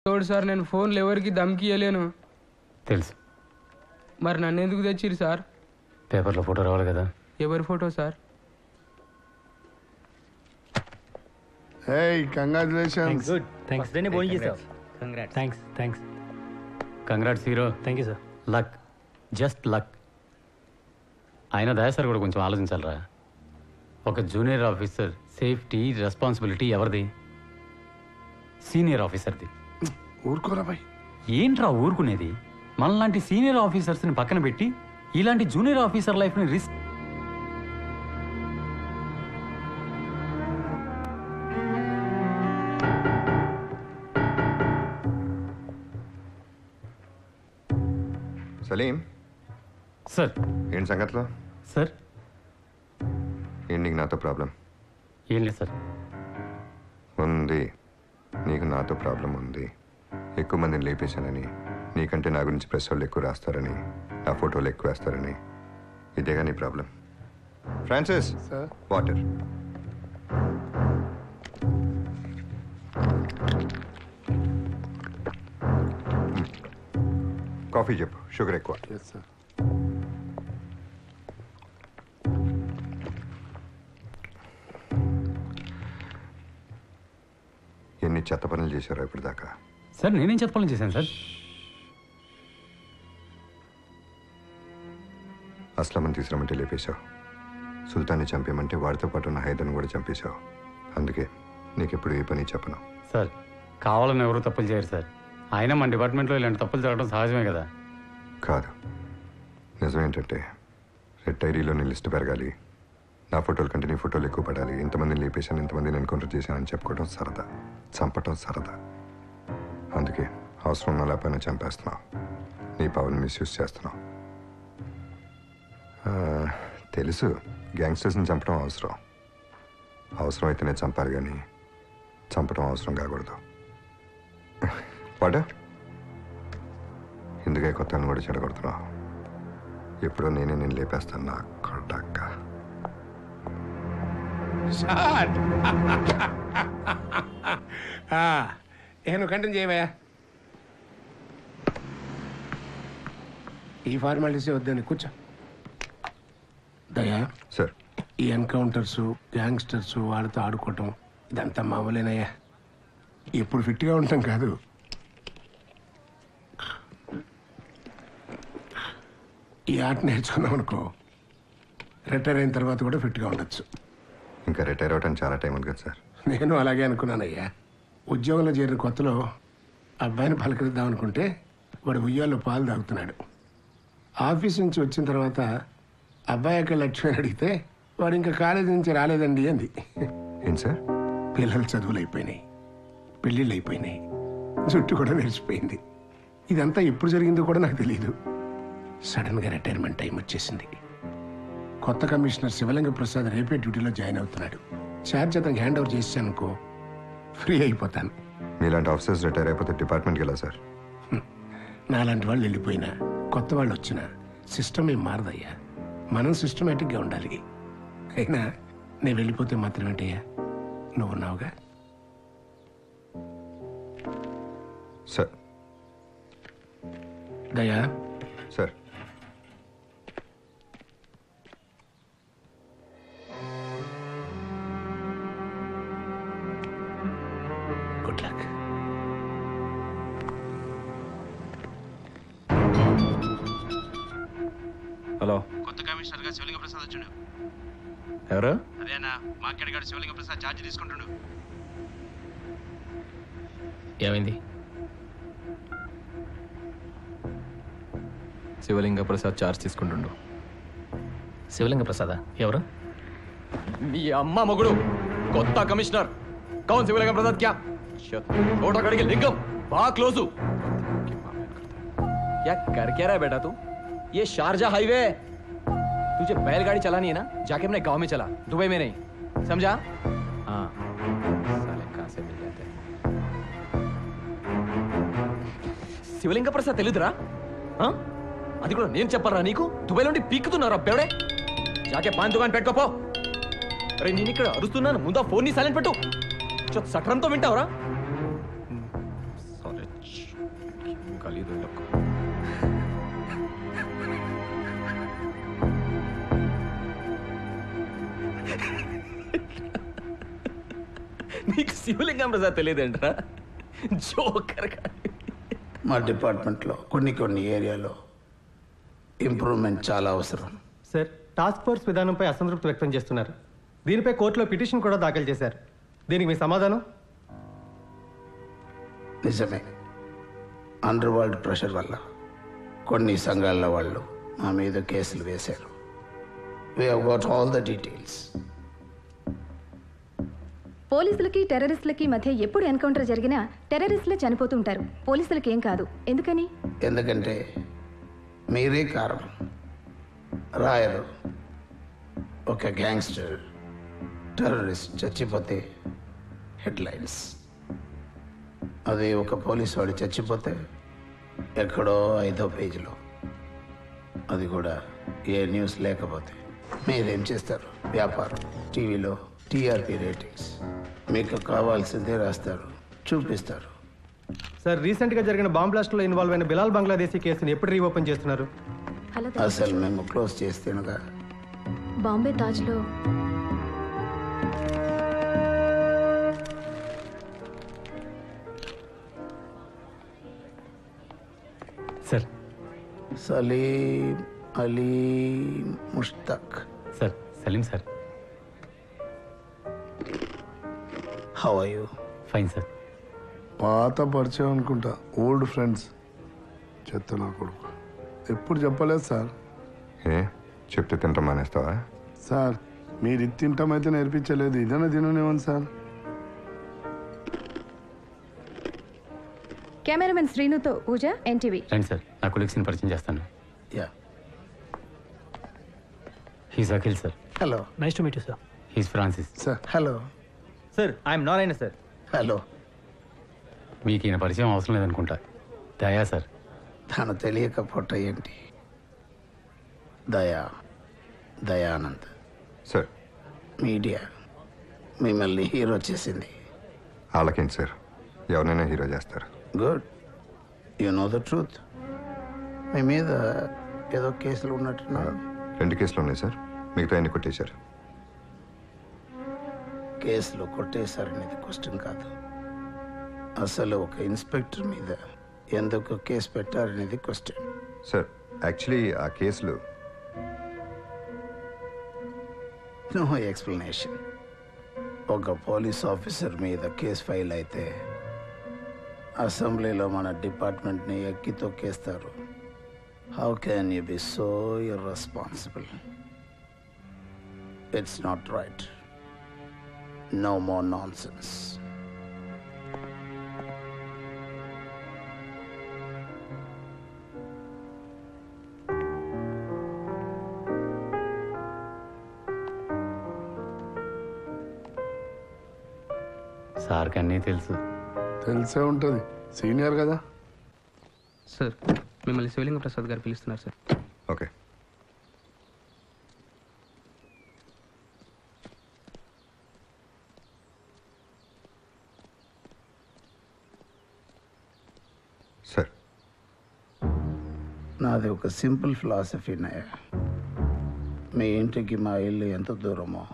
తోడు సార్ నేను ఫోన్లు ఎవరికి దమ్కి ఇవ్వలేను. తెలుసు. మరి నన్ను ఎందుకు తెచ్చిరు సార్? పేపర్లో ఫోటో రావాలి కదా. ఎవరి photo sir? Congratulations. Good thanks. దేని బోన్ చేసావు. Thanks. Congrats hero. Thank you sir. Luck, just luck. ఆయన దయా సార్ కూడా కొంచెం ఆలోచించాలరా. ఒక జూనియర్ ఆఫీసర్ సేఫ్టీ రెస్పాన్సిబిలిటీ ఎవరిది? సీనియర్ ఆఫీసర్ది. ఊరుకోరా బాయ్. ఏంట్రా ఊరుకునేది? మనలాంటి సీనియర్ ఆఫీసర్స్ని పక్కన పెట్టి ఇలాంటి జూనియర్ ఆఫీసర్ లైఫ్ని రిస్క్. సలీం సార్. ఏంటి సంగతిలో? సార్ ఏంటి నీకు నాతో ప్రాబ్లం? ఏం లేదు సార్. ఉంది, నీకు నాతో ప్రాబ్లం ఉంది. ఎక్కువ మందిని లేపేశానని, నీకంటే నా గురించి ప్రెస్ వాళ్ళు ఎక్కువ రాస్తారని, నా ఫోటోలు ఎక్కువ వేస్తారని, ఇదేగా నీ ప్రాబ్లం. Francis, water. కాఫీ చెప్పు, షుగర్ ఎక్కువ. ఎన్ని చెత్త పనులు చేశారో ఇప్పటిదాకా? సార్ నేనేం చెప్పాలని చేశాను సార్? అస్లామని తీసుకురమంటే లేపేశావు. సుల్తాన్ని చంపేయమంటే వాడితో పాటు ఉన్న హైదర్ని కూడా చంపేశావు. అందుకే నీకెప్పుడు ఏ పని చెప్పను. సార్ కావాలని ఎవరు తప్పులు చేయరు సార్. అయినా మన డిపార్ట్మెంట్లో ఇలాంటి తప్పులు జరగడం సహజమే కదా. కాదు, నిజం ఏంటంటే రెడ్ డైరీలోని లిస్ట్ పెరగాలి. నా ఫోటోల కంటే నీ ఫోటోలు ఎక్కువ పడాలి. ఇంతమందిని లేపేశాను, ఇంతమందిని ఎన్కౌంటర్ చేశానని చెప్పుకోవడం సరదా, చంపటం సరదా. అందుకే అవసరం ఉన్న లేకపోయినా చంపేస్తున్నావు. నీ పవర్ని మిస్యూజ్ చేస్తున్నావు. తెలుసు, గ్యాంగ్స్టర్స్ని చంపడం అవసరం. అవసరమైతేనే చంపాలి, కానీ చంపడం అవసరం కాకూడదు. వాడ ఎందుకే కొత్తని కూడా చెడగొడుతున్నావు? ఎప్పుడో నేను లేపేస్తాను నా కొడక. నేను కంటిన్యూ చేయవయ్యా. ఈ ఫార్మాలిటీస్ వద్దని కూర్చో. దయా సార్, ఈ ఎన్కౌంటర్స్, గ్యాంగ్స్టర్స్ వాళ్ళతో ఆడుకోవటం ఇదంతా మామూలేనయ్యా. ఎప్పుడు ఫిట్గా ఉంటాం కాదు. ఈ ఆట నేర్చుకున్నాం అనుకో, రిటైర్ అయిన తర్వాత కూడా ఫిట్గా ఉండొచ్చు. ఇంకా రిటైర్ అవడానికి చాలా టైం ఉంది కదా సార్. నేను అలాగే అనుకున్నానయ్యా. ఉద్యోగంలో చేరిన కొత్తలో అబ్బాయిని పలకరిద్దాం అనుకుంటే వాడు ఉయ్యాల్లో పాలు తాగుతున్నాడు. ఆఫీస్ నుంచి వచ్చిన తర్వాత అబ్బాయి యొక్క లక్ష్యం అడిగితే వాడు ఇంకా కాలేజీ నుంచి రాలేదండి అంది. ఏంటి సార్? పిల్లలు చదువులు అయిపోయినాయి, పెళ్ళిళ్ళు అయిపోయినాయి, జుట్టు కూడా నెరిసిపోయింది. ఇదంతా ఎప్పుడు జరిగిందో కూడా నాకు తెలియదు. సడన్గా రిటైర్మెంట్ టైం వచ్చేసింది. కొత్త కమిషనర్ శివలింగ ప్రసాద్ రేపే డ్యూటీలో జాయిన్ అవుతున్నాడు. ఛార్జ్ అతనికి హ్యాండ్ ఓవర్ చేశానుకో ఫ్రీ అయిపోతాను. మీలాంటి ఆఫీసర్స్ రిటైర్ అయిపోతే డిపార్ట్మెంట్కి వెళ్ళా సార్. నాలాంటి వాళ్ళు వెళ్ళిపోయినా కొత్త వాళ్ళు వచ్చినా సిస్టమ్ ఏం మారదయ్యా. మనం సిస్టమేటిక్గా ఉండాలి. అయినా నేను వెళ్ళిపోతే మాత్రమేంటయ్యా, నువ్వు ఉన్నావుగా. సార్. దయా సార్. Good luck. హలో, కొత్త కమిషనర్ గా శివలింగ ప్రసాద్ వచ్చాడు. ఎవరు? అదేనా మార్కెట్ గారు శివలింగ ప్రసాద్ ఛార్జ్ తీసుకుంటాడు. ఏమైంది? శివలింగ ప్రసాద్ చార్జ్ తీసుకుంటుండు. శివలింగ ప్రసాదా? ఎవరు? మీ అమ్మ మొగుడు, కొత్త కమిషనర్. कौन शिवलिंग प्रसाद? क्या फोटो खड़े के लिंगम बा क्लोजू क्या कर क्या रहा है बेटा तू? ये शारजा हाईवे, तुझे बैलगाड़ी चलानी है ना, जाके अपने गांव में चला, दुबई में नहीं, समझा? हाँ, साले कहां से मिल जाते हैं? శివలింగ ప్రసాద్ తెలియదురా? అది కూడా నేను చెప్పాలరా నీకు? దుబాయ్ నుండి పీక్కుతున్నారా బెవడే? జాకే పాన్ దుకాన్ పెట్టుకోపో. అరే నేను ఇక్కడ అరుస్తున్నాను, ముందా ఫోన్ ని సైలెంట్ పెట్టు. సట్రంతో వింటావురా? సారీ गाली दो इन लोग को. నీకు శివలింగం ప్రసాద్ తెలియదేంట్రా? జోకర్. మా డిపార్ట్మెంట్లో కొన్ని ఏరియాలో ఇంప్రూవ్మెంట్ చాలా అవసరం. సార్, టాస్క్ ఫోర్స్ విధానంపై అసంతృప్తి వ్యక్తం చేస్తున్నారు. దీనిపై కోర్టులో పిటిషన్ కూడా దాఖలు చేశారు. దీనికి మీ సమాధానం? నిజమే, అండర్ వరల్డ్ ప్రెషర్ వల్ల కొన్ని సంఘాల వాళ్ళు మా మీద కేసులు వేశారు. We have got all the details. పోలీసులకి టెర్రరిస్టులకి మధ్య ఎప్పుడు ఎన్కౌంటర్ జరిగినా టెర్రరిస్టులే చనిపోతుంటారు, పోలీసులకి ఏం కాదు. ఎందుకని? ఎందుకంటే మీరే కారణం. రాయరు ఒక గ్యాంగ్స్టర్ టెర్రరిస్ట్ చచ్చిపోతే హెడ్లైన్స్, అదే ఒక పోలీసు వాడు చచ్చిపోతే ఎక్కడో 5వ పేజీలో, అది కూడా ఏ న్యూస్ లేకపోతే. మీరేం చేస్తారు? వ్యాపారం, టీవీలో టీఆర్పీ రేటింగ్స్. మీకు కావాల్సిందే రాస్తారు, చూపిస్తారు. సార్, రీసెంట్గా జరిగిన బాంబ్ బ్లాస్ట్లో ఇన్వాల్వ్ అయిన బిలాల్ బంగ్లాదేశీ కేసుని ఎప్పుడు రీఓపెన్ చేస్తున్నారు? హలో, అసలు మేము క్లోజ్ చేస్తేనుగా. బాంబే తాజ్లో sir. Salim Ali Mushtaq. Sir, Salim sir. How are you? Fine sir. పాత పరిచయం అనుకుంటా, ఓల్డ్ ఫ్రెండ్స్. చెత్త నా కొడుకు, ఎప్పుడు చెప్పలేదు సార్. ఏ చెప్తే తింటాం మానేస్తావా? సార్, మీరు ఇది తింటామైతే నేర్పించలేదు, ఇదైనా తిననేమని సార్. కెమెరామెన్ శ్రీనుతో పూజ, ఎన్టీవీ. రండి సార్, నా కొలీగ్స్ని పరిచయం చేస్తాను. Yeah, he's Akhil sir. Hello. Nice to meet you sir. He's Francis. Sir, hello. Sir, I'm Narayana sir. Hello. మీకు ఈయన పరిచయం అవసరం లేదనుకుంటా. దయా సార్. తను తెలియకపోవటం ఏంటి? దయానంద్. సార్, మీడియా మిమ్మల్ని హీరో చేసింది. వాళ్ళకేంటి సార్, ఎవరినైనా హీరో చేస్తారు. Good, you know the truth. మీ మీద ఏదో కేసులు ఉన్నట్టున్నారు. 2 కేసులు ఉన్నాయి సార్, మిగతా అన్ని కొట్టేశారు. కేసులు కొట్టేశారనేది క్వశ్చన్ కాదు, అసలు ఒక ఇన్స్పెక్టర్ మీద ఎందుకు కేసు పెట్టారనేది క్వశ్చన్. సార్, యాక్చువల్లీ ఆ కేసులు నో ఎక్స్ప్లెనేషన్. ఒక పోలీస్ ఆఫీసర్ మీద కేసు ఫైల్ అయితే అసెంబ్లీలో మన డిపార్ట్మెంట్ని ఎక్కి తొక్కేస్తారు. How can you be so irresponsible? It's not right. No more nonsense. సార్కి అన్నీ తెలుసు. తెలిసే ఉంటుంది, సీనియర్ కదా. సార్, మిమ్మల్ని శివలింగ ప్రసాద్ గారు పిలుస్తున్నారు సార్. ఓకే. సార్, నాది ఒక సింపుల్ ఫిలాసఫీ నాయ. మీ ఇంటికి మా ఇల్లు ఎంత దూరమో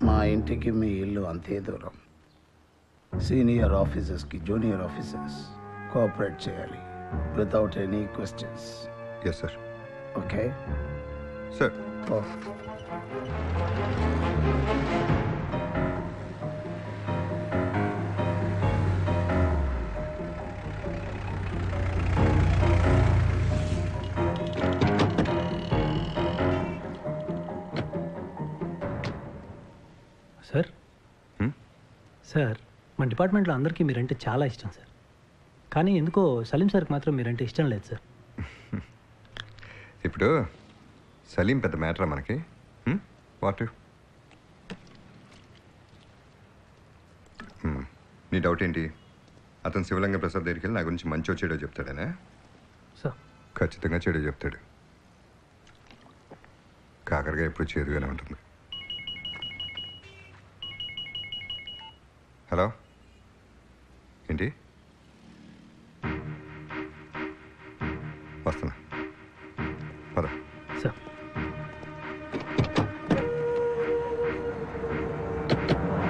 మా ఇంటికి మీ ఇల్లు అంతే దూరం. సీనియర్ ఆఫీసర్స్కి జూనియర్ ఆఫీసర్స్ కోఆపరేట్ చేయాలి without any questions. Yes sir. Okay sir. Sir, sir, మన డిపార్ట్మెంట్లో అందరికీ మీరంటే చాలా ఇష్టం సార్. కానీ ఎందుకో సలీం సార్కి మాత్రం మీరంటే ఇష్టం లేదు సార్. ఇప్పుడు సలీం పెద్ద మ్యాటరా మనకి? వాట్? నీ డౌట్ ఏంటి? అతను శివలింగ ప్రసాద్ దగ్గరికి వెళ్ళి నా గురించి మంచో చెడో చెప్తాడనే? సార్, ఖచ్చితంగా చెడో చెప్తాడు. కాకరగా ఎప్పుడు చేదుగానే ఉంటుంది. హలో, ఏంటి? వస్తున్నా పద సార్